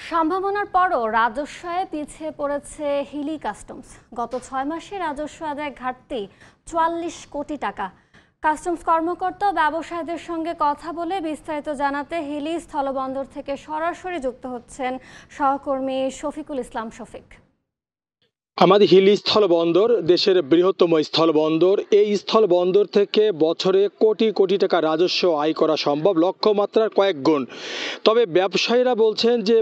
সম্ভাবনার পরও রাজস্বে পিছিয়ে পড়েছে হিলি কাস্টমস। গত ৬ মাসে রাজস্ব আদায় ঘাটতি ৪৪ কোটি টাকা। কাস্টমস কর্মকর্তা ও ব্যবসায়ীদের সঙ্গে কথা বলে বিস্তারিত জানাতে হিলি স্থলবন্দর থেকে সরাসরি যুক্ত হচ্ছেন সহকর্মী শফিকুল ইসলাম শফিক। আমাদের হিলি স্থলবন্দর দেশের বৃহত্তম স্থলবন্দর। এই স্থলবন্দর থেকে বছরে কোটি কোটি টাকা রাজস্ব আয় করা সম্ভব, লক্ষ্যমাত্রার কয়েক গুণ। তবে ব্যবসায়ীরা বলছেন যে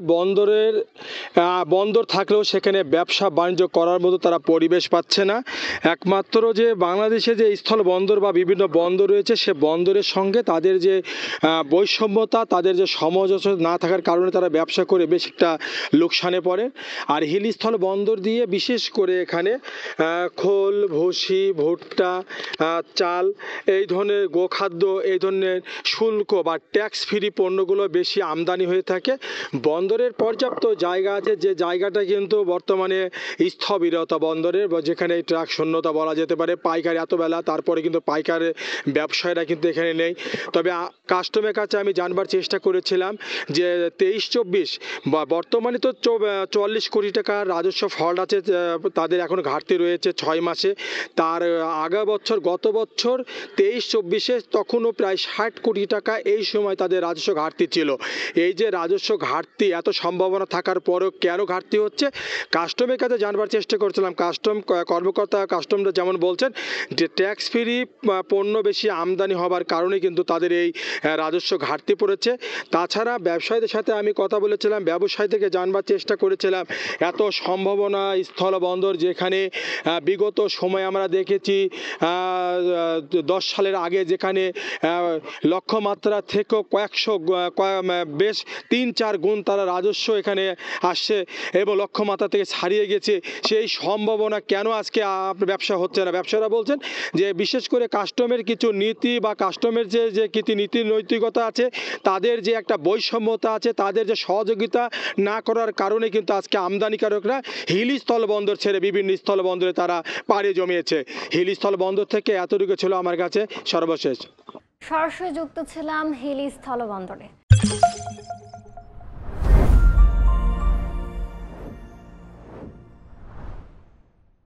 বন্দর থাকলেও সেখানে ব্যবসা বাণিজ্য করার মতো তারা পরিবেশ পাচ্ছে না। একমাত্র যে বাংলাদেশে যে স্থলবন্দর বা বিভিন্ন বন্দর রয়েছে, সে বন্দরের সঙ্গে তাদের যে বৈষম্যতা, তাদের যে সামঞ্জস্য না থাকার কারণে তারা ব্যবসা করে বেশ একটা লোকসানে পড়ে। আর হিলি স্থলবন্দর দিয়ে বিশেষ করে এখানে খোল, ভুসি, ভুট্টা, চাল, এই ধরনের গোখাদ্য, এই ধরনের শুল্ক বা ট্যাক্স ফ্রি পণ্যগুলো বেশি আমদানি হয়ে থাকে। বন্দরের পর্যাপ্ত জায়গা আছে, যে জায়গাটা কিন্তু বর্তমানে স্থবিরতা বন্দরের, যেখানে ট্রাক শূন্যতা বলা যেতে পারে। পাইকারি এত বেলা, তারপরে কিন্তু পাইকারের ব্যবসায়ীরা কিন্তু এখানে নেই। তবে কাস্টমের কাছে আমি জানবার চেষ্টা করেছিলাম যে 23-24 বা বর্তমানে তো 44 কোটি টাকার রাজস্ব ফল্ট আছে, তাদের এখন ঘাটতি রয়েছে 6 মাসে। তার গত বছর 23-24-এ তখনও প্রায় 60 কোটি টাকা এই সময় তাদের রাজস্ব ঘাটতি ছিল। এই যে রাজস্ব ঘাটতি, এত সম্ভাবনা থাকার পরেও কেন ঘাটতি হচ্ছে, কাস্টমের কাছে জানবার চেষ্টা করছিলাম। কাস্টমরা যেমন বলছেন যে ট্যাক্স ফ্রি পণ্য বেশি আমদানি হবার কারণে কিন্তু তাদের এই রাজস্ব ঘাটতি পড়েছে। তাছাড়া ব্যবসায়ীদের সাথে আমি কথা বলেছিলাম, ব্যবসায়ী থেকে জানবার চেষ্টা করেছিলাম এত সম্ভাবনা স্থলবন্দর, যেখানে বিগত সময় আমরা দেখেছি 10 সালের আগে যেখানে লক্ষ্যমাত্রা থেকেও বেশ 3-4 গুণ তারা রাজস্ব এখানে আসছে এবং লক্ষ্যমাত্রা থেকে ছাড়িয়ে গেছে। সেই সম্ভাবনা কেন আজকে ব্যবসা হচ্ছে না? ব্যবসায়ীরা বলছেন যে বিশেষ করে কাস্টমের কিছু নীতি বা কাস্টমের যে কিছু নীতি নৈতিকতা আছে, তাদের যে একটা বৈষম্যতা আছে, তাদের যে সহযোগিতা না করার কারণে কিন্তু আজকে আমদানিকারকরা হিলি স্থলবন্দর ছেড়ে বিভিন্ন স্থলবন্দরে তারা পাড়ি জমিয়েছে। হিলি স্থলবন্দর থেকে এতটুকু ছিল আমার কাছে সর্বশেষ। সরাসরি যুক্ত ছিলাম হিলি স্থলবন্দরে।